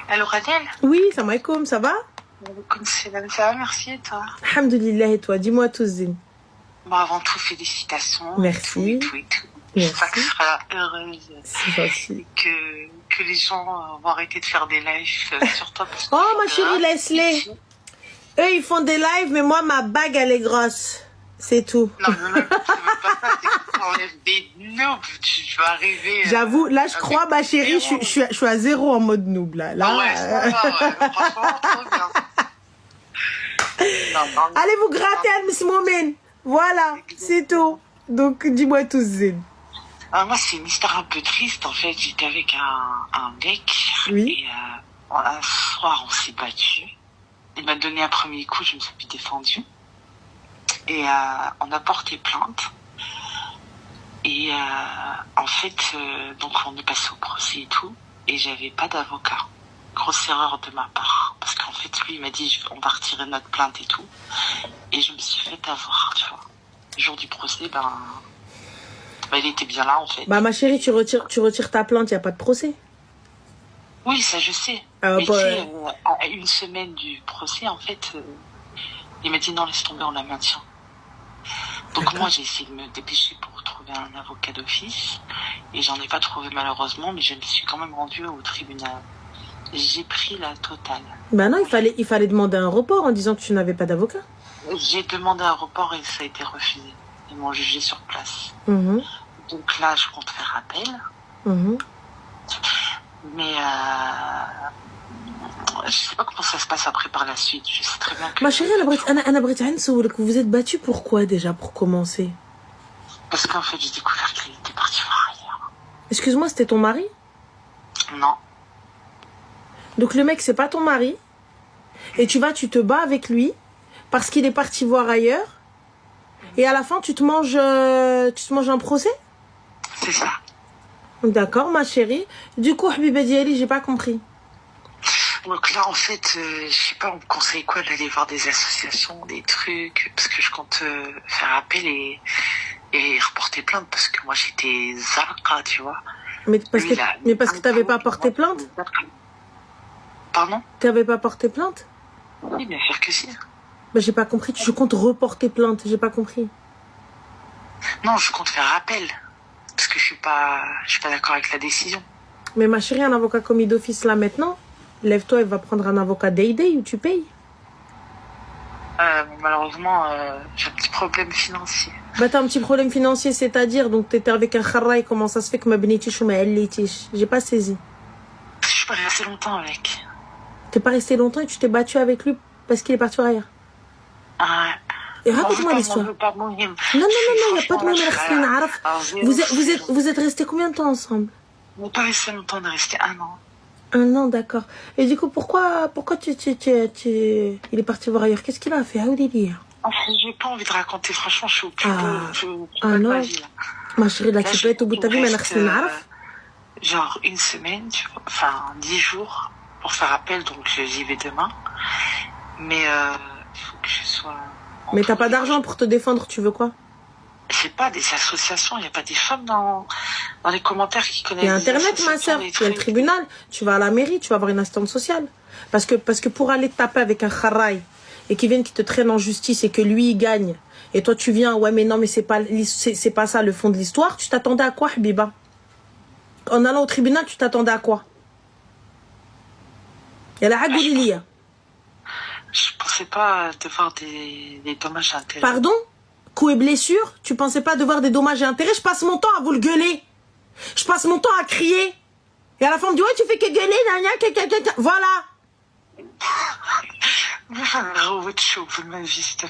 Allô, Radel? Oui, salam alaikum, ça va? Ça va, merci, et toi? Alhamdulillah, et toi? Dis-moi tout, Zine. Bon, avant tout, félicitations. Merci. Et tout. J'espère que tu seras heureuse. C'est gentil. Et que les gens vont arrêter de faire des lives sur toi. Oh, ma chérie, laisse-les. Eux, ils font des lives, mais moi, ma bague, elle est grosse. C'est tout. Non, mais même, c'est même pas ça. C'est que tu enlèves des noobs. Tu vas arriver. J'avoue, là, je crois, ma chérie, je suis à zéro en mode noob, là. Ah ouais, ça va, ouais. Franchement, trop bien. Allez vous gratter à Miss Momen. Voilà, c'est tout. Donc, dis-moi tout, Zine. Moi, c'est une histoire un peu triste. En fait, j'étais avec un mec. Oui. Et un soir, on s'est battu. Il m'a donné un premier coup, je me suis défendue. Et on a porté plainte. Et en fait, donc on est passé au procès et tout. Et j'avais pas d'avocat. Grosse erreur de ma part. Parce qu'en fait, lui, il m'a dit, on va retirer notre plainte et tout. Et je me suis fait avoir, tu vois. Le jour du procès, il était bien là, en fait. Bah, ma chérie, tu retires ta plainte, il n'y a pas de procès. Oui, ça, je sais. Mais tu sais, à une semaine du procès, en fait, il m'a dit, non, laisse tomber, on la maintient. Donc moi, j'ai essayé de me dépêcher pour trouver un avocat d'office. Et j'en ai pas trouvé, malheureusement, mais je me suis quand même rendue au tribunal. J'ai pris la totale. Ben non, il fallait demander un report en disant que tu n'avais pas d'avocat. J'ai demandé un report et ça a été refusé. Ils m'ont jugé sur place. Donc là, je compte faire appel. Mais je sais pas comment ça se passe après par la suite. Je sais très bien que... Ma chérie, vous êtes battue pourquoi déjà, pour commencer? Parce qu'en fait, j'ai découvert qu'il était parti voir ailleurs. Excuse-moi, c'était ton mari? Non. Donc le mec, c'est pas ton mari. Et tu te bats avec lui parce qu'il est parti voir ailleurs. Et à la fin, tu te manges un procès? C'est ça. D'accord, ma chérie. Du coup, Habiba Diali, j'ai pas compris. Donc là, en fait, je sais pas, on me conseille quoi d'aller voir des associations, des trucs, parce que je compte faire appel et reporter plainte, parce que moi, j'étais zarqa, tu vois. Mais parce que t'avais pas porté plainte? Pardon? T'avais pas porté plainte? Oui, bien sûr que si. Ben, j'ai pas compris. Je compte reporter plainte. J'ai pas compris. Non, je compte faire appel. Parce que je suis pas d'accord avec la décision. Mais ma chérie, un avocat commis d'office là maintenant, lève-toi, elle va prendre un avocat day-day ou tu payes. Malheureusement, j'ai un petit problème financier. Bah t'as un petit problème financier, c'est-à-dire, donc t'étais avec un kharraï, comment ça se fait que ma benitiche ou ma ellitiche? J'ai pas saisi. Je suis pas restée longtemps avec. T'es pas resté longtemps et tu t'es battu avec lui parce qu'il est parti voir ailleurs. Ah ouais. Et raconte-moi l'histoire. Non, il n'y a pas de moyen. Vous êtes restés combien de temps ensemble? On n'est pas resté longtemps, on est resté 1 an. 1 an, d'accord. Et du coup, pourquoi il est parti voir ailleurs? Qu'est-ce qu'il a fait? J'ai pas envie de raconter, franchement, je suis au plus beau de non. ma vie, là. Ma chérie, là, tu peux être au bout de ta vie, mais genre 1 semaine, tu vois, enfin 10 jours pour faire appel, donc j'y vais demain. Mais il faut que je sois... Mais t'as pas d'argent pour te défendre, tu veux quoi? C'est pas des associations, il n'y a pas des femmes dans les commentaires qui connaissent. Il y a Internet, ma soeur, il y a le tribunal, tu vas à la mairie, tu vas avoir une assistante sociale. Parce que pour aller te taper avec un kharraï et qui vienne qui te traîne en justice et que lui il gagne, et toi tu viens, ouais mais non mais c'est pas ça le fond de l'histoire, tu t'attendais à quoi, Habiba? En allant au tribunal, tu t'attendais à quoi? Il y a la Hagoulilia. Je pensais pas devoir des dommages et intérêts. Pardon? Coup et blessure? Tu pensais pas devoir des dommages et intérêts? Je passe mon temps à vous le gueuler. Je passe mon temps à crier. Et à la fin, on me dit, ouais, tu fais que gueuler, voilà.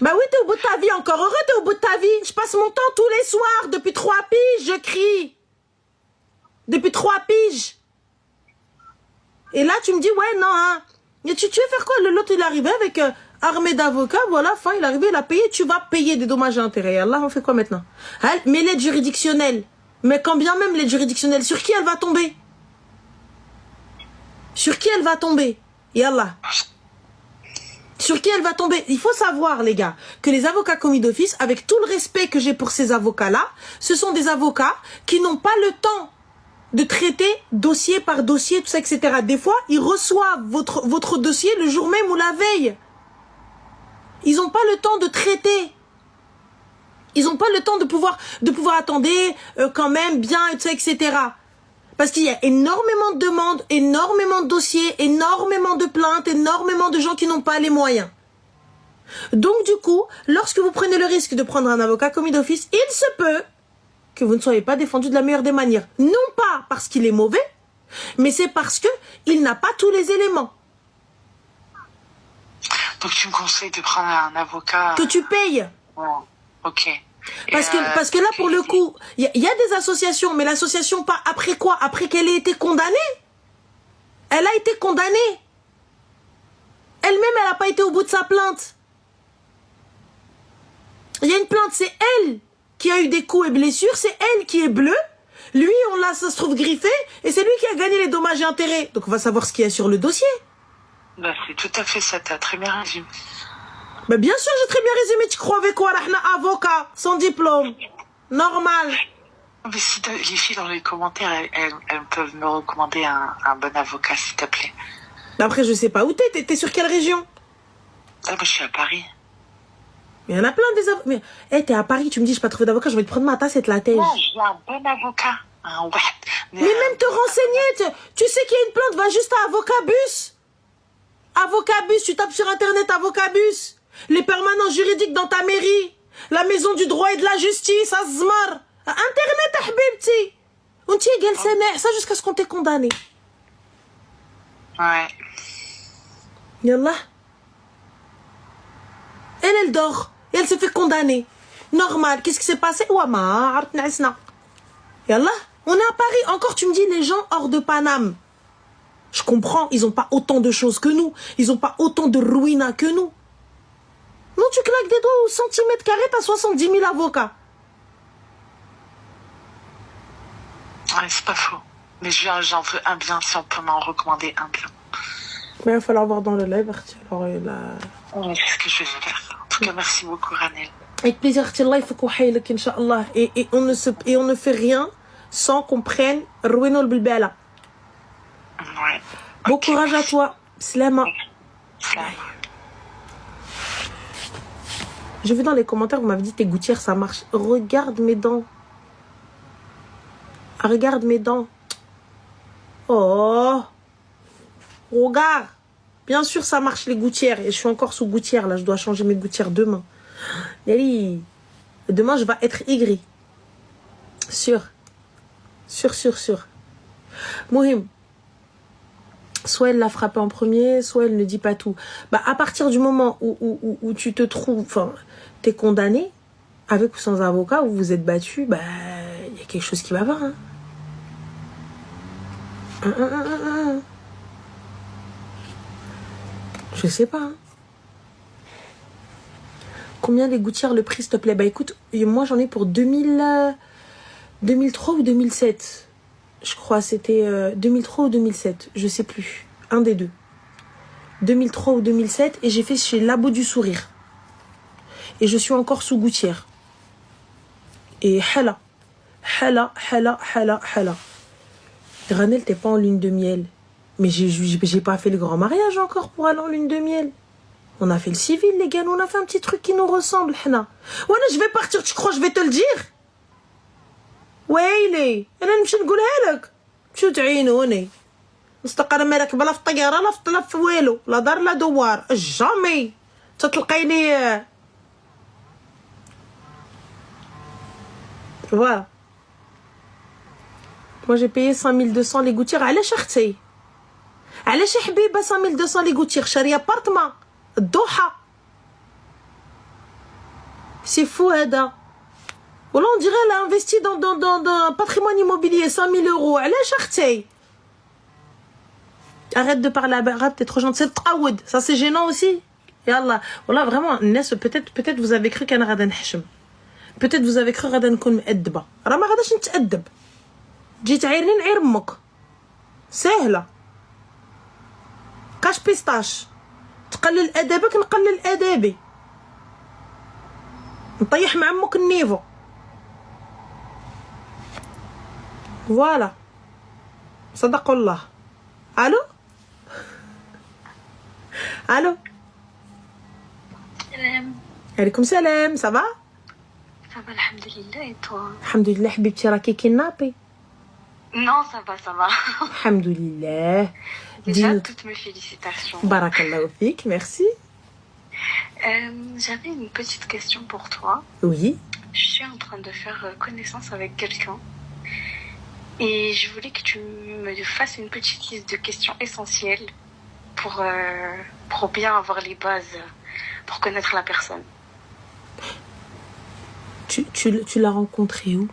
Bah oui, t'es au bout de ta vie, encore heureux, t'es au bout de ta vie. Je passe mon temps tous les soirs, depuis 3 piges, je crie. Depuis 3 piges. Et là, tu me dis, ouais, non, hein. Mais tu veux faire quoi? L'autre, il est arrivé avec armée d'avocats, voilà, fin, il est arrivé, il a payé, tu vas payer des dommages et intérêts. Allah, on fait quoi maintenant? Mais l'aide juridictionnelle, mais quand bien même l'aide juridictionnelle, sur qui elle va tomber? Sur qui elle va tomber? Et Allah. Sur qui elle va tomber? Il faut savoir, les gars, que les avocats commis d'office, avec tout le respect que j'ai pour ces avocats-là, ce sont des avocats qui n'ont pas le temps de traiter dossier par dossier, tout ça, etc. Des fois, ils reçoivent votre dossier le jour même ou la veille. Ils n'ont pas le temps de traiter. Ils n'ont pas le temps de pouvoir attendre quand même bien, et tout ça, etc. Parce qu'il y a énormément de demandes, énormément de dossiers, énormément de plaintes, énormément de gens qui n'ont pas les moyens. Donc du coup, lorsque vous prenez le risque de prendre un avocat commis d'office, il se peut que vous ne soyez pas défendu de la meilleure des manières. Non pas parce qu'il est mauvais, mais c'est parce que il n'a pas tous les éléments. Donc tu me conseilles de prendre un avocat... Que tu payes. Ouais. Ok. Parce que là, pour le coup, il y a des associations, mais l'association, pas après quoi? Après qu'elle ait été condamnée. Elle a été condamnée. Elle-même, elle n'a pas été au bout de sa plainte. Il y a une plainte, c'est elle qui a eu des coups et blessures, c'est elle qui est bleue. Lui, ça se trouve griffé, et c'est lui qui a gagné les dommages et intérêts. Donc on va savoir ce qu'il y a sur le dossier. Bah, c'est tout à fait ça, t'as très bien résumé. Bah bien sûr, j'ai très bien résumé. Tu crois avec quoi? Avocat, sans diplôme. Normal. Mais si les filles dans les commentaires, elles peuvent me recommander un bon avocat, s'il te plaît. Après, je sais pas où t'es. T'es sur quelle région? Ah, bah, je suis à Paris. Mais il y en a plein des avocats. Mais t'es à Paris, tu me dis, je n'ai pas trouvé d'avocat, je vais te prendre ma tasse et te la tège. Non, j'ai un bon avocat. Mais même te renseigner, tu sais qu'il y a une plainte, va juste à Avocabus. Avocabus, tu tapes sur internet Avocabus. Les permanents juridiques dans ta mairie. La maison du droit et de la justice, Azmar. Internet, Ahbibti. On t'y est ça jusqu'à ce qu'on t'ait condamné. Ouais. Yallah. Elle dort. Et elle s'est fait condamner. Normal. Qu'est-ce qui s'est passé? Yallah. On est à Paris. Encore, tu me dis, les gens hors de Paname. Je comprends. Ils n'ont pas autant de choses que nous. Ils n'ont pas autant de ruina que nous. Non, tu claques des doigts au centimètre carré, t'as 70 000 avocats. Ouais, c'est pas faux. Mais j'en veux un bien, si on peut m'en recommander un bien. Mais il va falloir voir dans le live. Alors, Oui, c'est ce que je vais faire. En tout cas, merci beaucoup, Ranel. Avec plaisir, Inch'Allah. Et on ne fait rien sans qu'on prenne Roueno le Bilbala. Ouais. Bon courage à toi. Slama. Salam. J'ai vu dans les commentaires, vous m'avez dit tes gouttières, ça marche. Regarde mes dents. Regarde mes dents. Oh. Regarde. Bien sûr, ça marche les gouttières. Et je suis encore sous gouttière, là. Je dois changer mes gouttières demain. Nelly. Demain, je vais être aigrie. Sûr. Sûr. Mohim. Soit elle l'a frappé en premier, soit elle ne dit pas tout. Bah, à partir du moment où tu te trouves, enfin, t'es condamné, avec ou sans avocat, où vous êtes battu, bah, il y a quelque chose qui va pas, hein. Je sais pas, hein. Combien les gouttières, le prix, s'il te plaît? Bah, écoute, moi, j'en ai pour 2003 ou 2007. Je crois c'était 2003 ou 2007, je sais plus, un des deux. 2003 ou 2007 et j'ai fait chez Labo du Sourire. Et je suis encore sous gouttière. Et hala. Ranel, t'es pas en lune de miel. Mais j'ai pas fait le grand mariage encore pour aller en lune de miel. On a fait le civil, les gars, on a fait un petit truc qui nous ressemble, hna. Voilà, je vais partir, tu crois, je vais te le dire? ويلي انا نمشي نقولها لك شو تعينوني مستقر مالك بلا في الطياره لا في والو لا دار لا دوار جامي تتلقيني voilà. Moi j'ai payé 5200 les gouttières علاش اختي علاش حبيبه 5200 les gouttières شاريه ابارتمان الدوحه c'est fou هذا. Voilà, on dirait elle a investi dans un patrimoine immobilier, 5 000 euros. Elle est chartée. Arrête de parler arabe, t'es trop gentil. C'est taoud. Ça, c'est gênant aussi. Yallah. Voilà, vraiment, peut-être vous avez cru qu'elle a radan hachem. Peut-être vous avez cru radan koun m'addba. Rah ma غاداش نتأدب. جيت عيرني نعير امك. سهلة. كاش بيستاش. تقلل أدبك نقلل أدابي. نطيح مع امك النيفو. Voilà. Sadaqallah. Allô? Allô? Salam. Alaykoum salam, ça va? Ça va, alhamdulillah, et toi? Alhamdulillah, حبيبتي راكي kidnappée. Non, ça va, ça va. Alhamdulillah. Déjà, Dis-nous. toutes mes félicitations. Barakallahu fik, merci. J'avais une petite question pour toi. Oui. Je suis en train de faire connaissance avec quelqu'un. Et je voulais que tu me fasses une petite liste de questions essentielles pour bien avoir les bases, pour connaître la personne. Tu l'as rencontré où?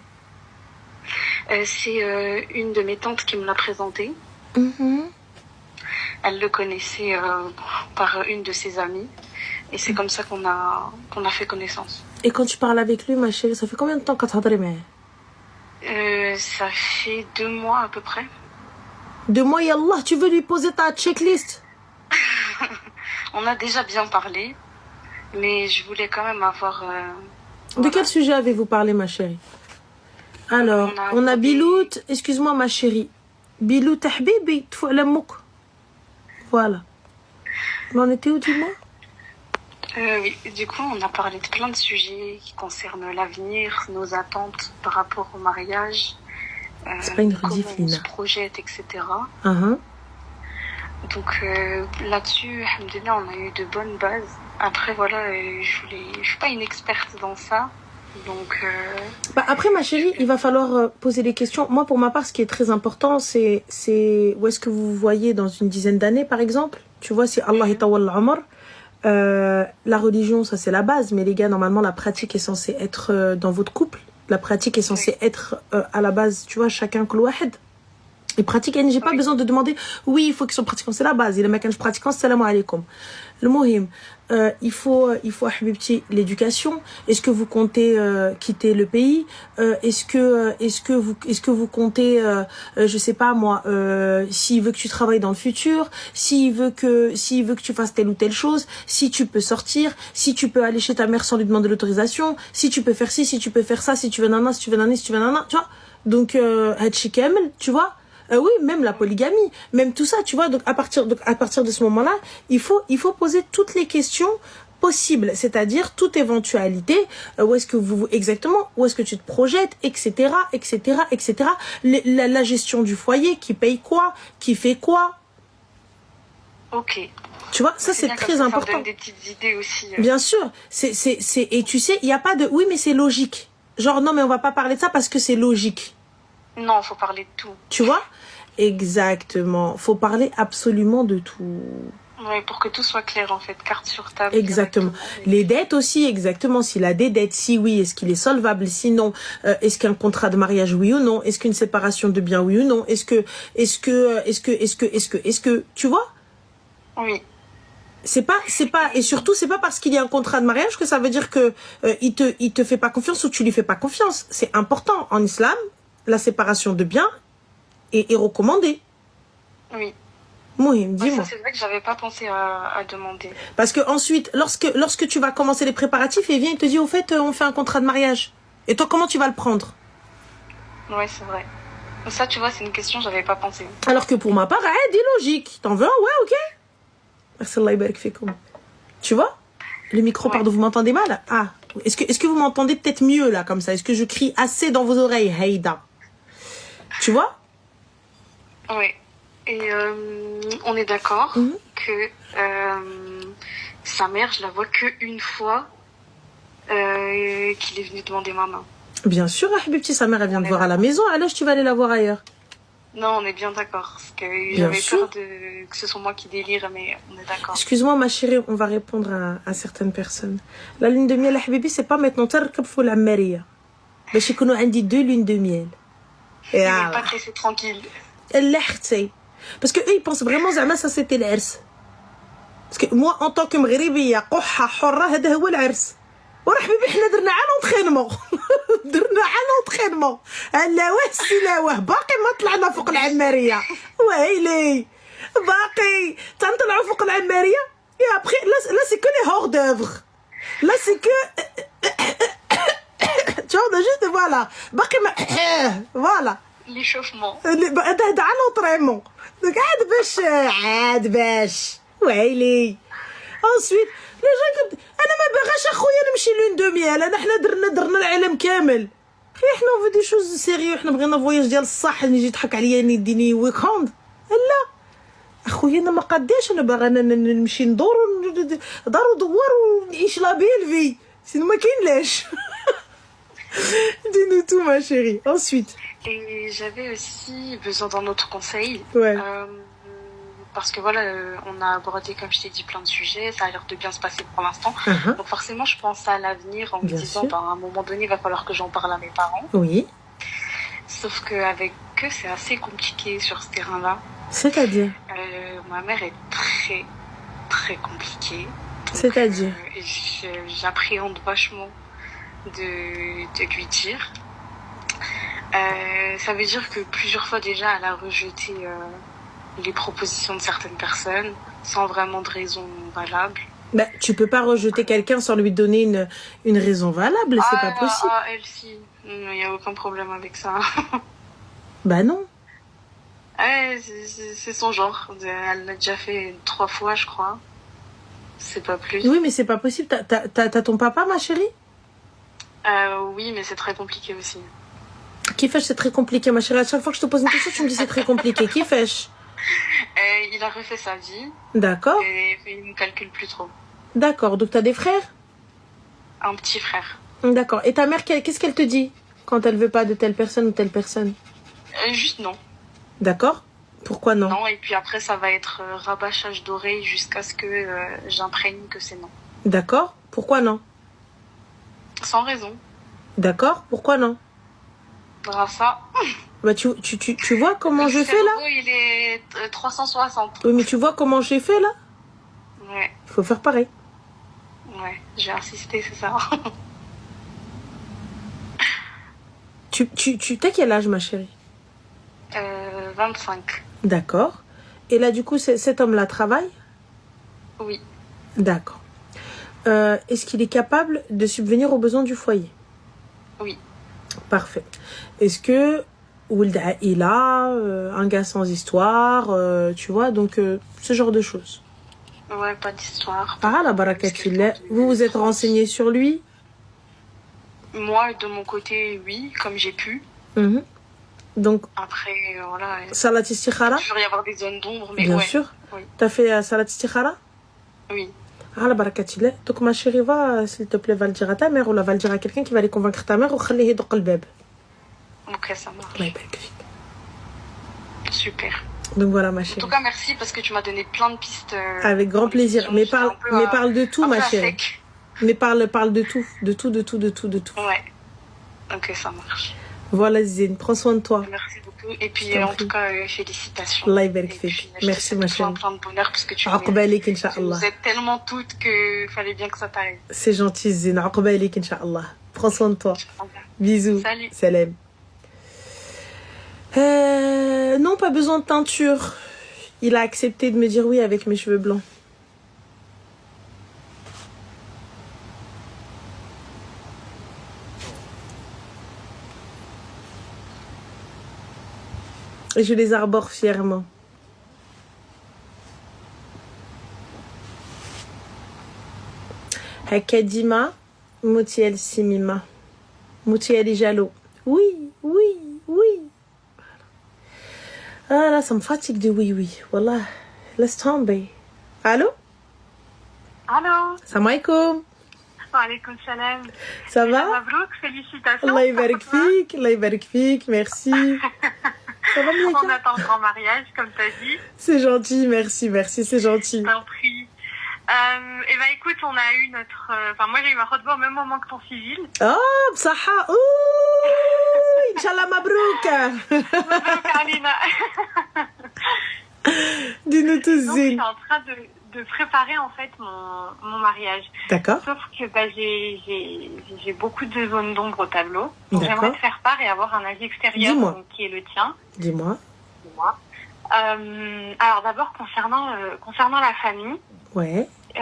C'est une de mes tantes qui me l'a présenté. Elle le connaissait par une de ses amies. Et c'est comme ça qu'on a fait connaissance. Et quand tu parles avec lui, ma chérie, ça fait combien de temps que tu as معاه? Ça fait 2 mois à peu près. 2 mois, yallah, tu veux lui poser ta checklist? On a déjà bien parlé, mais je voulais quand même avoir... De quel sujet avez-vous parlé, ma chérie? Alors, on a Bilout, excuse-moi, ma chérie. Bilout, habibi, tfou la mouk. Voilà. On en était où, dis-moi? Oui, du coup, on a parlé de plein de sujets qui concernent l'avenir, nos attentes par rapport au mariage, C'est pas une comment rediff, on Lina. se projette, etc. Uh-huh. Donc là-dessus, alhamdoulilah, on a eu de bonnes bases. Après, voilà, je suis pas une experte dans ça. Donc... Bah, après, ma chérie, il va falloir poser des questions. Moi, pour ma part, ce qui est très important, c'est où est-ce que vous vous voyez dans une dizaine d'années, par exemple. Tu vois, si Allah yatawalla al-umr, la religion, ça c'est la base, mais les gars, normalement, la pratique est censée être dans votre couple. La pratique est censée être à la base, tu vois, chacun kul wahed. Et pratique, j'ai pas besoin de demander, oui, il faut qu'ils soient pratiquants, c'est la base. Il y a des mecs pratiquants, salam alaikum. Le mohim, il faut habibti, l'éducation. Est-ce que vous comptez quitter le pays? Est-ce que vous comptez, je sais pas moi, s'il veut que tu travailles dans le futur, s'il veut que tu fasses telle ou telle chose, si tu peux sortir, si tu peux aller chez ta mère sans lui demander l'autorisation, si tu peux faire ci, si tu peux faire ça, si tu veux nana, si tu veux nana, si tu veux nana, tu vois. Donc, Hadchi Kamel, tu vois. Oui, même la polygamie, même tout ça, tu vois. Donc à partir de ce moment-là, il faut poser toutes les questions possibles, c'est-à-dire toute éventualité, où est-ce que où est-ce que tu te projettes, etc., etc., etc. La gestion du foyer, qui paye quoi, qui fait quoi. Ok. Tu vois, ça c'est très important. Ça donne des petites idées aussi. Bien sûr, et tu sais, il y a pas de oui mais c'est logique. Genre non mais on va pas parler de ça parce que c'est logique. Non, faut parler de tout. Tu vois? Exactement. Faut parler absolument de tout. Oui, pour que tout soit clair en fait, carte sur table. Exactement. Les dettes aussi, exactement. S'il a des dettes, si oui, est-ce qu'il est solvable? Sinon, est-ce qu'un contrat de mariage, oui ou non? Est-ce qu'une séparation de biens, oui ou non? Est-ce que, tu vois? Oui. C'est pas, et surtout, c'est pas parce qu'il y a un contrat de mariage que ça veut dire que il te fait pas confiance ou tu lui fais pas confiance. C'est important en islam. La séparation de biens est recommandée. Oui. Mohim, dis-moi. C'est vrai que j'avais pas pensé à demander. Parce que ensuite, lorsque tu vas commencer les préparatifs, il vient, il te dit, au fait, on fait un contrat de mariage. Et toi, comment tu vas le prendre? Ouais, c'est vrai. Ça, tu vois, c'est une question, j'avais pas pensé. Alors que pour ma part, dis logique. T'en veux un? Ouais, ok. Merci, Allah yabarak fikoum. Tu vois? Le micro, pardon, vous m'entendez mal? Ah. Est-ce que vous m'entendez peut-être mieux, là, comme ça? Est-ce que je crie assez dans vos oreilles, Haïda? Tu vois? Oui. Et on est d'accord que sa mère, je la vois qu'une fois qu'il est venu demander ma main. Bien sûr, Habibti, sa mère, elle vient te voir à la maison. Alors, tu vas aller la voir ailleurs. Non, on est bien d'accord. Parce que j'avais peur que ce soit moi qui délire, mais on est d'accord. Excuse-moi, ma chérie, on va répondre à certaines personnes. La lune de miel, Habibi, c'est pas maintenant. Tarkab fou la maria. Mais je connais, on dit 2 lunes de miel. Et pas que c'est tranquille. Parce que eux, ils pensent vraiment que ça c'était l'ers. Parce que moi, en tant que مغربية قحة حرة هذا هو العرس. ورحبي احنا درنا على لونطرينمون. درنا على لونطرينمون. لا واه سلاوه باقي ما طلعنا فوق العمارية. ويلي باقي تنطلعوا فوق العمارية. Et après, là c'est que les hors d'œuvre. Là c'est que tu vois, on a juste voilà. باقي ما voilà. l'échauffement. هذا على لونطريمون دونك عاد باش ويلي انسويت لي جا انا ما باغاش اخويا نمشي لون دو ميال انا حنا درنا العالم كامل خي حنا في دي شوز سيريو حنا بغينا فواياج ديال الصح نجي يضحك عليا يديني ويكوند لا اخويا انا ما قاديش انا باغا نمشي ندور دار ودوار ونعيش لا بيل في سينو ما كاينلاش dis-nous tout ma chérie ensuite. Et j'avais aussi besoin d'un autre conseil. Ouais. Parce que voilà, on a abordé, comme je t'ai dit, plein de sujets. Ça a l'air de bien se passer pour l'instant. Donc forcément, je pense à l'avenir en me disant, à un moment donné, il va falloir que j'en parle à mes parents. Oui. Sauf qu'avec eux, c'est assez compliqué sur ce terrain-là. C'est-à-dire ma mère est très, très compliquée. Donc, c'est-à-dire j'appréhende vachement de lui dire. Ça veut dire que plusieurs fois déjà, elle a rejeté les propositions de certaines personnes sans vraiment de raison valable. Bah, tu peux pas rejeter quelqu'un sans lui donner une raison valable, c'est pas possible. Elle, si. Il n'y a aucun problème avec ça. Bah non. C'est son genre. Elle l'a déjà fait 3 fois, je crois. C'est pas plus. Oui, mais c'est pas possible. T'as ton papa, ma chérie? Oui, mais c'est très compliqué aussi. Qui fait c'est très compliqué, ma chérie. À chaque fois que je te pose une question, tu me dis c'est très compliqué. Qui fait il a refait sa vie. D'accord. Et il me calcule plus trop. D'accord. Donc t'as des frères? Un petit frère. D'accord. Et ta mère, qu'est-ce qu'elle te dit quand elle veut pas de telle personne ou telle personne? Juste non. D'accord. Pourquoi non? Non, et puis après ça va être rabâchage d'oreilles jusqu'à ce que j'imprègne que c'est non. D'accord. Pourquoi non? Sans raison. D'accord. Pourquoi non? Grâce ça. Bah tu vois comment je fais là? Il est 360. Oui, mais tu vois comment j'ai fait là? Ouais. Il faut faire pareil. Ouais, j'ai insisté, c'est ça. Tu t'as quel âge, ma chérie? 25. D'accord. Et là, du coup, cet homme-là travaille? Oui. D'accord. Est-ce qu'il est capable de subvenir aux besoins du foyer? Oui. Parfait. Est-ce que il a un gars sans histoire, tu vois, donc ce genre de choses. Ouais, pas d'histoire. Ah, la barakatillah. Vous vous êtes renseigné sur lui? Moi, de mon côté, oui, comme j'ai pu. Donc, après, voilà. Salat istikhara? Il peut toujours y avoir des zones d'ombre, mais bien ouais. sûr. Oui. T'as fait Salat istikhara? Oui. Ah, la barakatillah. Donc, ma chérie, va, s'il te plaît, va le dire à ta mère ou va le dire à quelqu'un qui va aller convaincre ta mère ou khallihi doq al-bab. Ok, ça marche. Allah yabarak fik. Super. Donc voilà, ma chérie. En tout cas, merci parce que tu m'as donné plein de pistes. Avec grand plaisir. Mais parle de tout, ma chérie. Sec. Mais parle de tout. De tout. Ouais. Ok, ça marche. Voilà, Zine. Prends soin de toi. Merci beaucoup. Et puis, en tout cas, félicitations. Allah yabarak fik. Merci, ma chérie. Plein de bonheur parce que tu nous êtes tellement toutes qu'il fallait bien que ça t'arrive. C'est gentil, Zine. Aqbalik, Inch'Allah. Prends soin de toi. Bisous. Salut. Salam. Non, pas besoin de teinture. Il a accepté de me dire oui avec mes cheveux blancs. Et je les arbore fièrement. Hakadima, Moutiel Simima. Moutiel Jalo. Oui. Ah là, ça me fatigue de oui. Wallah, laisse tomber. Allô? Allô? Salam alaikum. Wa alaykoum salam. Ça va? Mabrouk, félicitations. Allah yabarak fik, merci. Ça va, Mika? On attend le grand mariage, comme tu as dit. C'est gentil, merci, c'est gentil. T'en prie. Et ben écoute, on a eu notre... Enfin, moi j'ai eu ma khutba au même moment que ton civil. Oh, bsaha. Ouh, Inch'Allah, mabrouk. Mabrouk, Alina. Dis-nous tous, Donc, je suis en train de préparer en fait mon mariage. D'accord. Sauf que j'ai beaucoup de zones d'ombre au tableau. Donc j'aimerais te faire part et avoir un avis extérieur donc, qui est le tien. Dis-moi. Alors d'abord concernant la famille. Ouais. Il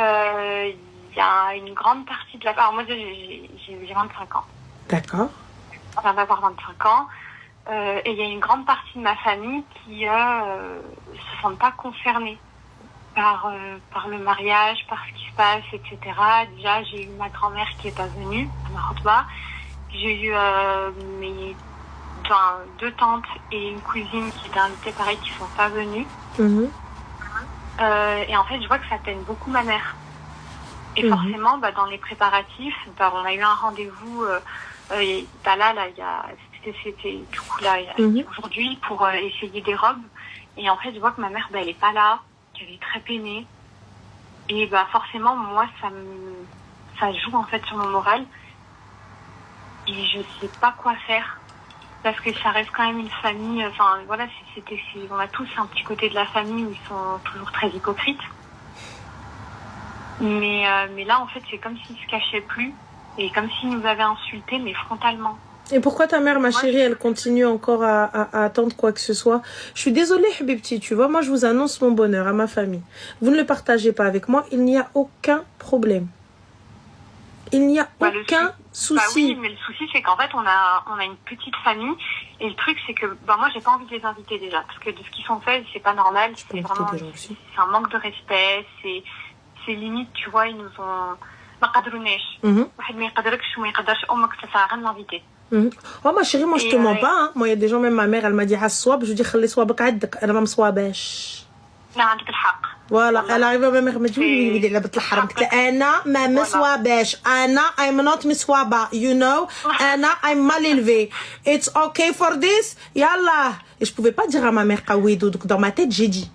y a une grande partie de la... Alors moi j'ai 25 ans. D'accord. Je viens d'avoir 25 ans. et il y a une grande partie de ma famille qui se sentent pas concernés par le mariage, par ce qui se passe, etc. Déjà, j'ai eu ma grand-mère qui est pas venue à ma khutba. J'ai eu mes 2 tantes et une cousine qui étaient invitées, pareil, qui sont pas venues. Et en fait, je vois que ça peine beaucoup ma mère. Et forcément, dans les préparatifs, on a eu un rendez-vous là, il y a... C'était du coup là aujourd'hui pour essayer des robes. Et en fait, je vois que ma mère, elle est pas là, qu'elle est très peinée. Et forcément, moi, ça joue en fait sur mon moral. Et je sais pas quoi faire. Parce que ça reste quand même une famille, enfin voilà, on a tous un petit côté de la famille où ils sont toujours très hypocrites. Mais là, en fait, c'est comme s'ils se cachaient plus. Et comme s'ils nous avaient insultés, mais frontalement. Et pourquoi ta mère, ma chérie, elle continue encore à attendre quoi que ce soit? Je suis désolée, Habibti, tu vois, moi je vous annonce mon bonheur à ma famille. Vous ne le partagez pas avec moi, il n'y a aucun problème. Il n'y a aucun souci. Oui, mais le souci, c'est qu'en fait, on a une petite famille. Et le truc, c'est que moi, j'ai pas envie de les inviter déjà. Parce que de ce qu'ils sont faits, c'est pas normal. C'est vraiment, c'est un manque de respect. C'est limite, tu vois, ils nous ont... ما قدروناش واحد ما يقدركش وما يقدرش امك ça sert à rien de l'inviter. Oh ma chérie, moi je te mens pas hein. Moi il y a des gens, même ma mère elle m'a dit حصواب, je lui dis خلي صوابك عندك انا ما مصواباش. لا عندك الحق. Voilà, elle arrive ma mère me dit oui لعبة الحرام. قلت لها انا ما مصواباش, انا I'm not مصوابة, you know, انا I'm mal élevée. It's okay for this, yallah. Et je pouvais pas dire à ma mère قويدو, donc dans ma tête j'ai dit,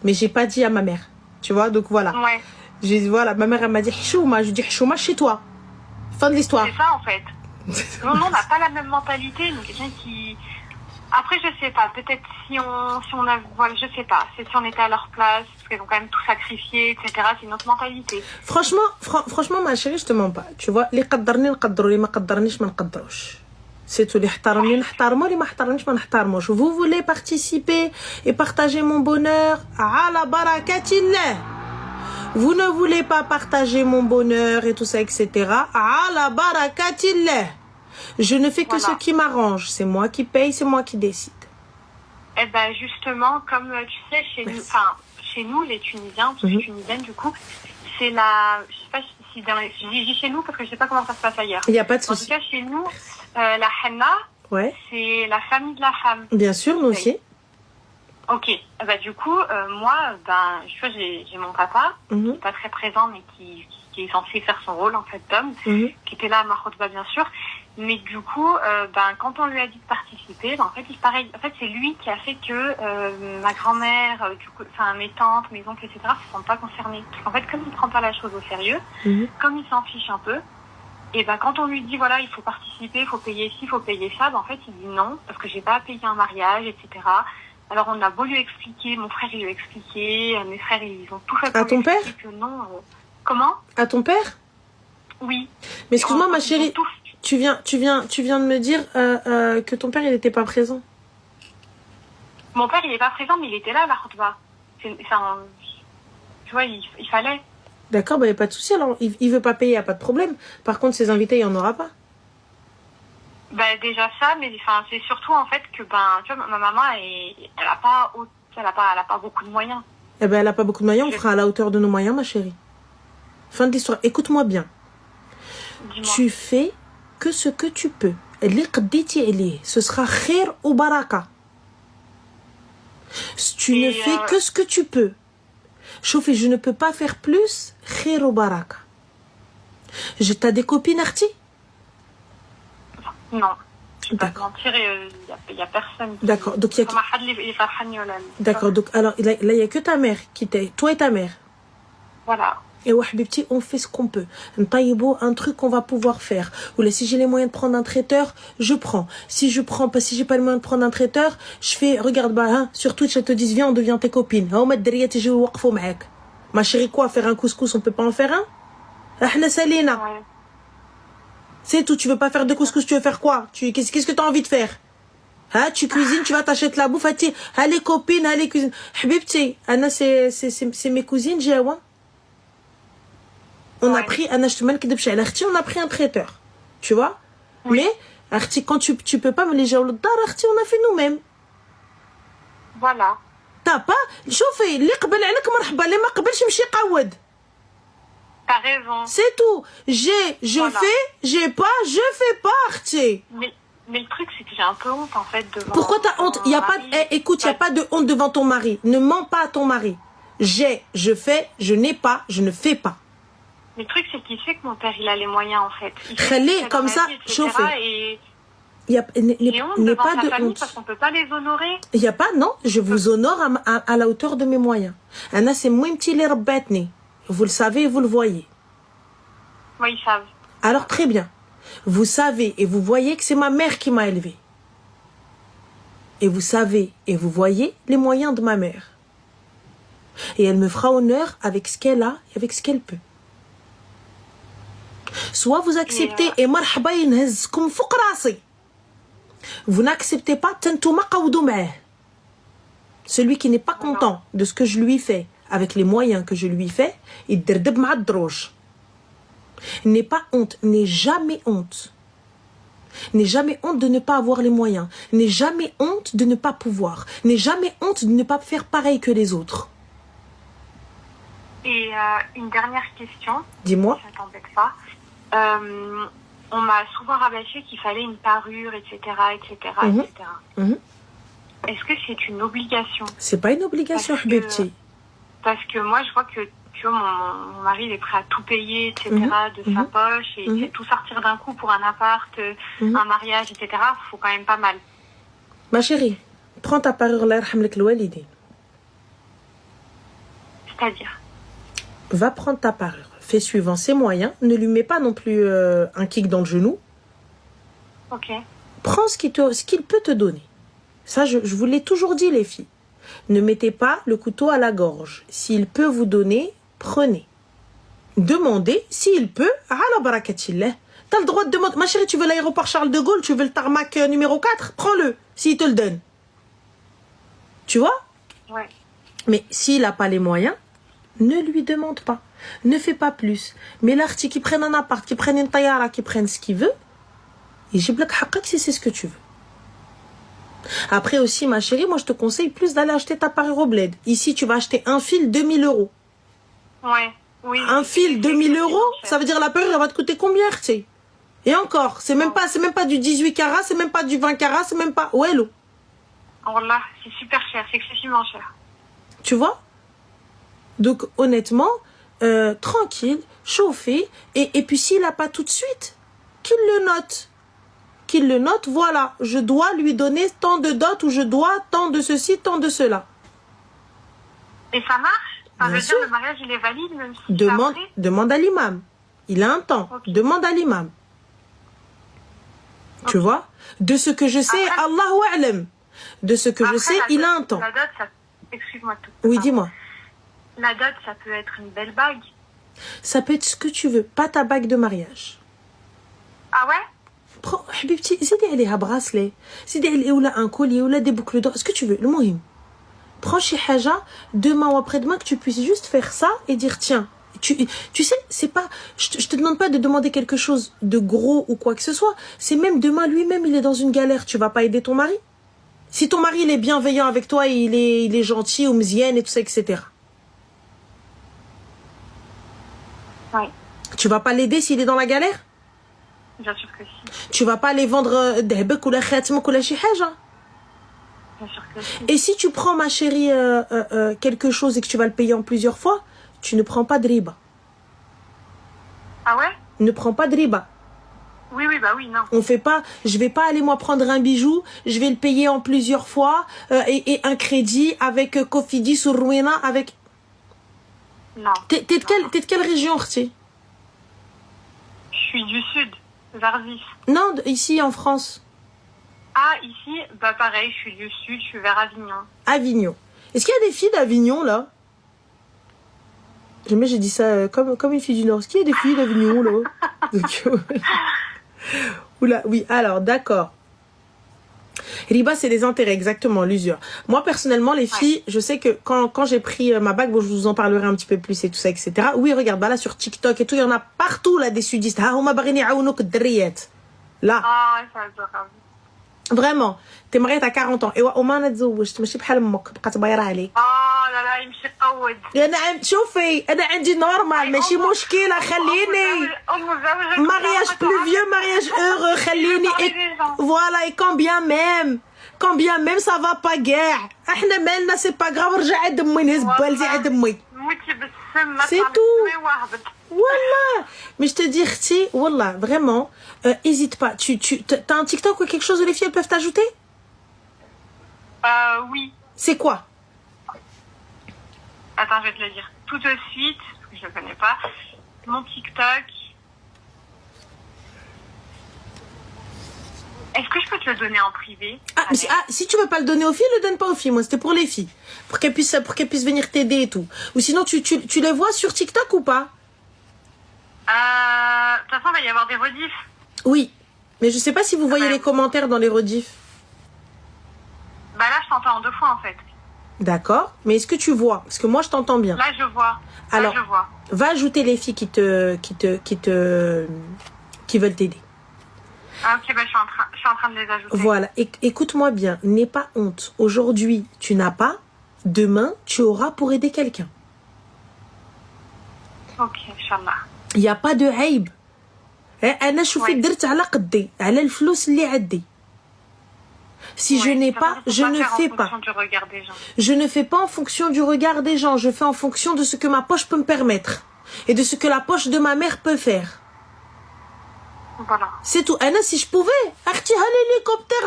mais j'ai pas dit à ma mère, tu vois, donc voilà. Ouais. Voilà, ma mère elle m'a dit Hichouma, je lui dis Hichouma chez toi. Fin de l'histoire. C'est ça en fait. Non, on n'a pas la même mentalité. Donc quelqu'un qui... Après, je sais pas. Peut-être si on a... Voilà, je sais pas. C'est si on était à leur place, parce qu'ils ont quand même tout sacrifié, etc. C'est une autre mentalité. Franchement, ma chérie, je te mens pas. Tu vois, les قدرني نقدروا, les ما قدرنيش ما نقدروش. C'est tout. Les احترمني نحترموا, les ما احترمنيش ما نحترموش. Vous voulez participer et partager mon bonheur على بركة الله. Vous ne voulez pas partager mon bonheur et tout ça, etc. Ala barakatillah. Je ne fais que ce qui m'arrange. C'est moi qui paye, c'est moi qui décide. Eh ben justement, comme tu sais, chez nous, les Tunisiens, parce que je suis tunisienne du coup, c'est la... Je sais pas si je dis chez nous parce que je sais pas comment ça se passe ailleurs. Il n'y a pas de souci. En tout cas, chez nous, la henna, c'est la famille de la femme. Bien sûr, nous aussi. Ok, du coup, moi, je vois, j'ai mon papa, qui n'est pas très présent, mais qui est censé faire son rôle, en fait, d'homme, qui était là à ma khutba, bien sûr. Mais du coup, quand on lui a dit de participer, en fait, c'est lui qui a fait que ma grand-mère, mes tantes, mes oncles, etc., ne sont pas concernés. Parce qu'en fait, comme il ne prend pas la chose au sérieux, comme il s'en fiche un peu, et quand on lui dit, voilà, il faut participer, il faut payer ci, il faut payer ça, en fait, il dit non, parce que j'ai pas à payer un mariage, etc. Alors, on a beau lui expliquer, mon frère, il lui a expliqué, mes frères, ils ont tout fait pour à ton père que non. Comment? À ton père? Oui. Mais excuse-moi, ma chérie, tu viens de me dire que ton père, il n'était pas présent. Mon père, il n'est pas présent, mais il était là à la khutba. Tu vois, il fallait. D'accord, il n'y a pas de souci. Alors, il ne veut pas payer, il n'y a pas de problème. Par contre, ses invités, il n'y en aura pas. Déjà ça, mais c'est surtout en fait que tu vois, ma maman elle a pas beaucoup de moyens. Eh ben elle a pas beaucoup de moyens, on fera à la hauteur de nos moyens, ma chérie. Fin de l'histoire. Écoute-moi bien. Dis-moi. Tu fais que ce que tu peux. Ce sera khair ou baraka. Tu ne fais que ce que tu peux. Chauffez, je ne peux pas faire plus. Khair ou baraka. T'as des copines Arti? Non, je ne vais pas te mentir, il n'y a personne. D'accord, donc il y a... D'accord, donc alors là, il n'y a que ta mère qui t'aide, toi et ta mère. Voilà. Et ouais, Habibti, on fait ce qu'on peut. Un truc qu'on va pouvoir faire. Ou là, si j'ai les moyens de prendre un traiteur, je prends. Si j'ai pas les moyens de prendre un traiteur, je fais, regarde, sur Twitch, elles te disent, viens, on devient tes copines. Ma chérie, quoi, faire un couscous, on peut pas en faire un? Ouais. C'est tout, tu veux pas faire de couscous, tu veux faire quoi? Qu'est-ce que tu as envie de faire? Hein, tu cuisines, tu vas t'acheter la bouffe, allez copine, allez cuisine. Habibti, Anna, c'est mes cousines, Jawa. On a pris, Anna, on a pris un traiteur. Tu vois? Mais, Arti, quand tu peux pas me les gérer, Arti, on a fait nous-mêmes. Voilà. T'as pas, شوفي اللي قبل عليك مرحبا اللي ما قبلش مشي قود. T'as raison. C'est tout. Je Voilà. fais, j'ai pas, je fais pas, Arti. Mais le truc, c'est que j'ai un peu honte, en fait, devant... Pourquoi t'as honte? Il y a pas, écoute, il y a pas de honte devant ton mari. Ne mens pas à ton mari. Je fais, je n'ai pas, je ne fais pas. Mais le truc, c'est qu'il sait que mon père, il a les moyens, en fait. Il Khali, comme ça, chauffez. Et Il y a, j'ai honte devant pas sa de famille honte. parce qu'on peut pas les honorer. Il y a pas, non, je vous honore à la hauteur de mes moyens. Anna, c'est moi petit les ربتني. Vous le savez et vous le voyez. Moi, ils savent. Alors très bien. Vous savez et vous voyez que c'est ma mère qui m'a élevée. Et vous savez et vous voyez les moyens de ma mère. Et elle me fera honneur avec ce qu'elle a et avec ce qu'elle peut. Soit vous acceptez et marhaba ينهزكم فوق راسي. Vous n'acceptez pas تنتوما قودوا معاه. Celui qui n'est pas content de ce que je lui fais avec les moyens que je lui fais, il derdeb مع الدروج. N'aie pas honte, n'aie jamais honte. N'aie jamais honte de ne pas avoir les moyens. N'aie jamais honte de ne pas pouvoir. N'aie jamais honte de ne pas faire pareil que les autres. Et une dernière question. Dis-moi. Si ça t'embête pas. On m'a souvent rabâché qu'il fallait une parure, etc., etc., etc. Est-ce que c'est une obligation? C'est pas une obligation, Habibti. Parce que moi, je vois que, tu vois, mon mari, il est prêt à tout payer, etc., de sa poche, et il fait tout sortir d'un coup pour un appart, un mariage, etc. Faut quand même pas mal. Ma chérie, prends ta parure, Allah yarham lak l'walidin. C'est-à-dire? Va prendre ta parure. Fais suivant ses moyens. Ne lui mets pas non plus un kick dans le genou. Ok. Prends ce qu'il peut te donner. Ça, je vous l'ai toujours dit, les filles. Ne mettez pas le couteau à la gorge. S'il peut vous donner, prenez. Demandez, s'il peut, ala barakatillah. T'as le droit de demander. Ma chérie, tu veux l'aéroport Charles de Gaulle, tu veux le tarmac numéro 4, prends-le, s'il te le donne. Tu vois? Ouais. Mais s'il n'a pas les moyens, ne lui demande pas. Ne fais pas plus. Mais l'artiste qui prenne un appart, qui prenne une taillara, qui prenne ce qu'il veut, il jiblak haqqak si c'est ce que tu veux. Après aussi, ma chérie, moi je te conseille plus d'aller acheter ta parure au bled. Ici, tu vas acheter un fil 2000 €. Ouais. Oui. Un fil 2000 €, ça veut dire la parure, elle va te coûter combien, tu sais? Et encore, c'est même pas du 18 carats, c'est même pas du 20 carats, c'est même pas... Ouais, l'eau. Oh là, c'est super cher, c'est excessivement cher. Tu vois? Donc, honnêtement, tranquille, chauffé, et puis s'il n'a pas tout de suite, qu'il le note. Qu'il le note, voilà, je dois lui donner tant de dot, ou je dois tant de ceci, tant de cela. Et ça marche? Ça Bien veut sûr. dire le mariage, il est valide, même si Demande à l'imam. Il a un temps. Okay. Demande à l'imam. Tu vois? De ce que je sais, Après, Allahu a'lam. De ce que je sais, il a un temps. La dot, ça... Excuse-moi tout. Oui, dis-moi. La dot, ça peut être une belle bague. Ça peut être ce que tu veux, pas ta bague de mariage. Ah ouais? Prends, Habibti, zidi عليها bracelet. Zidi عليه ou là un collier ou là des boucles d'or, ce que tu veux, le mohim. Prends chez Haja, demain ou après-demain, que tu puisses juste faire ça et dire tiens, tu sais, c'est pas, je te demande pas de demander quelque chose de gros ou quoi que ce soit. C'est même demain lui-même, il est dans une galère, tu vas pas aider ton mari? Si ton mari il est bienveillant avec toi, il est gentil ou mzienne et tout ça, etc. Oui. Tu vas pas l'aider s'il est dans la galère? Bien sûr que si. Tu vas pas aller vendre dehbek ou la khatmak ou la shi haja. Bien sûr que si. Et si tu prends, ma chérie, quelque chose et que tu vas le payer en plusieurs fois, tu ne prends pas de riba. Ah ouais? Ne prends pas de riba. Oui, bah oui, non. On fait pas, je vais pas aller moi prendre un bijou, je vais le payer en plusieurs fois et un crédit avec Cofidis ou Rouena avec... Non. T'es de quelle région, Rti? Je suis du sud, vers 10. Non, ici en France. Ah, ici, bah pareil, je suis du sud, je suis vers Avignon. Avignon. Est-ce qu'il y a des filles d'Avignon, là? Jamais j'ai dit ça comme une fille du Nord. Est-ce qu'il y a des filles d'Avignon, là? Donc, oula, oui, alors, d'accord. Riba, c'est des intérêts, exactement, l'usure. Moi, personnellement, les filles, je sais que quand j'ai pris ma bague, bon, je vous en parlerai un petit peu plus et tout ça, etc. Oui, regarde, bah là, sur TikTok et tout, il y en a partout, là, des sudistes. Ah, on m'a barini aounouk driyet. Là. Ah, c'est adorable. Vraiment. T'es mariée, t'as 40 ans. ايوا وما نتزوجت ماشي بحال امك بقات بايره عليك. لا لا يمشي قود. انا شوفي انا عندي نورمال ماشي مشكله خليني mariage plus vieux mariage heureux خليني voilà et quand bien même ça va pas guère احنا مالنا c'est pas grave رجع عند امي نهز بالتي عند امي موتي بالسم ما C'est تعرفش tout. ما واهبط. voilà mais je te dis اختي والله vraiment hésite pas tu t'as un TikTok ou quelque chose où les filles elles peuvent t'ajouter Oui. c'est quoi Attends, je vais te le dire tout de suite, parce que je le connais pas. Mon TikTok. Est-ce que je peux te le donner en privé? Si tu veux pas le donner aux filles, le donne pas aux filles. Moi, c'était pour les filles. Pour qu'elles puissent venir t'aider et tout. Ou sinon, tu les vois sur TikTok ou pas? De toute façon, il va y avoir des rediffs. Oui. Mais je sais pas si vous voyez Ouais. les commentaires dans les rediffs. Bah là, je t'entends en 2 fois, en fait. D'accord. Mais est-ce que tu vois? Parce que moi, je t'entends bien. Là, je vois. Alors, je vois. va ajouter les filles qui veulent t'aider. Ah, ok, bah, je suis en train de les ajouter. Voilà. Écoute-moi bien. N'aie pas honte. Aujourd'hui, tu n'as pas. Demain, tu auras pour aider quelqu'un. Ok, Inch'Allah. Il n'y a pas de عيب. أنا شوفي درت على قدي على الفلوس اللي عندي. Si je n'ai pas, je ne fais pas. En fonction du regard des gens. Je ne fais pas en fonction du regard des gens. Je fais en fonction de ce que ma poche peut me permettre. Et de ce que la poche de ma mère peut faire. Voilà. C'est tout. Anna, si je pouvais, أختي l'hélicoptère,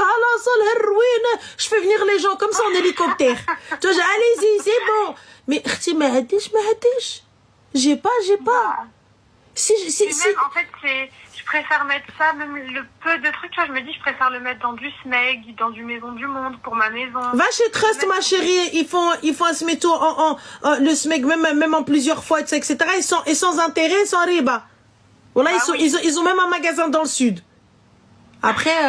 je fais venir les gens comme ça en hélicoptère. Tu vois, allez-y, c'est bon. Mais أختي ما عنديش. J'ai pas. Si. Même, en fait, je préfère mettre ça, même le peu de trucs, tu vois, je me dis, je préfère le mettre dans du SMEG, dans du Maison du Monde, pour ma maison. Va chez Trust, ma chérie, ils font un SMETO le SMEG, même en plusieurs fois, etc. Et sans intérêt, sans riba. Voilà, ils ont même un magasin dans le sud. Après,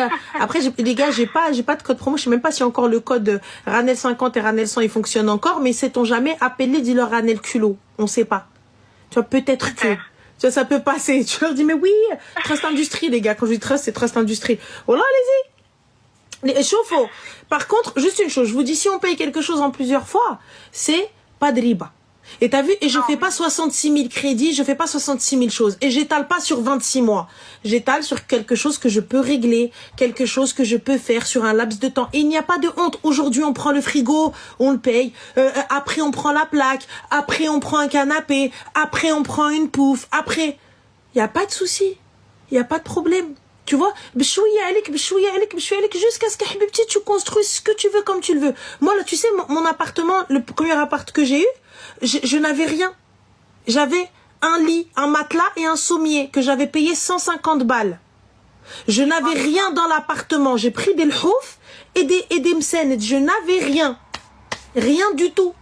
les gars, j'ai pas de code promo, je sais même pas si encore le code Ranel 50 et Ranel 100 il fonctionne encore, mais sait-on jamais, appelez, dis-leur Ranel culot. On sait pas. Tu vois, peut-être que. Tu vois, ça peut passer. Tu leur dis, mais oui, Trust Industrie, les gars. Quand je dis Trust, c'est Trust Industrie. Voilà, allez-y. Les chauffe-eau. Par contre, juste une chose. Je vous dis, si on paye quelque chose en plusieurs fois, c'est pas de riba. Et t'as vu, et je fais pas 66 000 crédits, je fais pas 66 000 choses. Et j'étale pas sur 26 mois. J'étale sur quelque chose que je peux régler, quelque chose que je peux faire sur un laps de temps. Et il n'y a pas de honte. Aujourd'hui, on prend le frigo, on le paye. Après, on prend la plaque. Après, on prend un canapé. Après, on prend une pouffe. Après, il y a pas de souci. Il y a pas de problème. Tu vois, jusqu'à ce que habibti, tu construis ce que tu veux comme tu le veux. Moi, là, tu sais, mon appartement, le premier appart que j'ai eu, je n'avais rien. J'avais un lit, un matelas et un sommier que j'avais payé 150 balles. Je n'avais rien dans l'appartement. J'ai pris des lhouf et des msènes. Je n'avais rien. Rien du tout.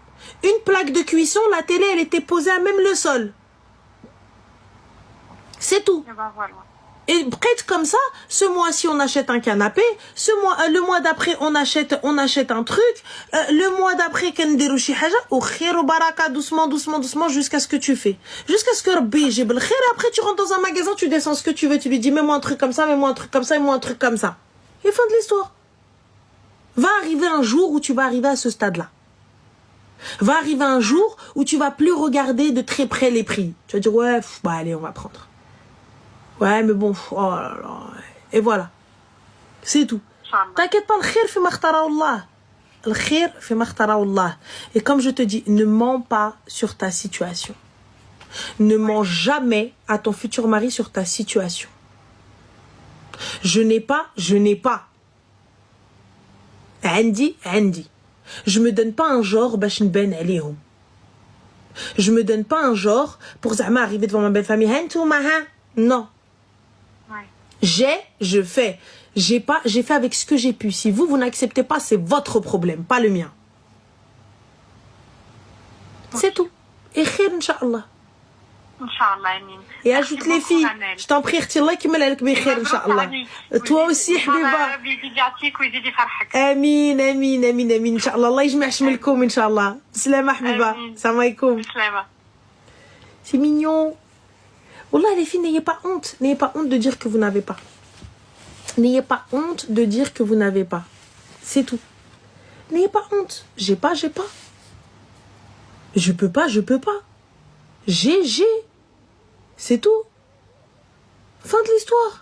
Une plaque de cuisson, la télé, elle était posée à même le sol. C'est tout. Et ben voilà. Et prête comme ça, ce mois-ci on achète un canapé, le mois d'après on achète un truc, le mois d'après كنديرو شي حاجه وخير وبركه doucement jusqu'à ce que tu fais. Jusqu'à ce que Rabbi يجيب الخير. Après tu rentres dans un magasin, tu descends ce que tu veux, tu lui dis mets-moi un truc comme ça, mets-moi un truc comme ça, mets-moi un truc comme ça. Et fin de l'histoire. Va arriver un jour où tu vas arriver à ce stade-là. Va arriver un jour où tu vas plus regarder de très près les prix. Tu vas dire ouais, bah allez, on va prendre. Ouais, mais bon, oh là là. Et voilà. C'est tout. T'inquiète pas, le khir fi ma ikhtara Allah. Le khir fi ma ikhtara Allah. Et comme je te dis, ne mens pas sur ta situation. Ne mens jamais à ton futur mari sur ta situation. Je n'ai pas. Andy. Je me donne pas un genre باش نبان عليهم. Je me donne pas un genre pour zama arriver devant ma belle famille. Non. Je fais. J'ai fait avec ce que j'ai pu. Si vous n'acceptez pas, c'est votre problème, pas le mien. C'est tout. Et khir, Inch'Allah. Inch'Allah, amin. Et ajoute les filles. Je t'en prie, Allah يكمل عليك بخير إن شاء الله. Toi aussi, حبيبة. آمين إن شاء الله. الله يجمع شملكم إن شاء الله. بسلامة حبيبة. السلام عليكم. بسلامة. C'est mignon. Wallah, les filles, n'ayez pas honte. N'ayez pas honte de dire que vous n'avez pas. N'ayez pas honte de dire que vous n'avez pas. C'est tout. N'ayez pas honte. J'ai pas. Je peux pas. J'ai. C'est tout. Fin de l'histoire.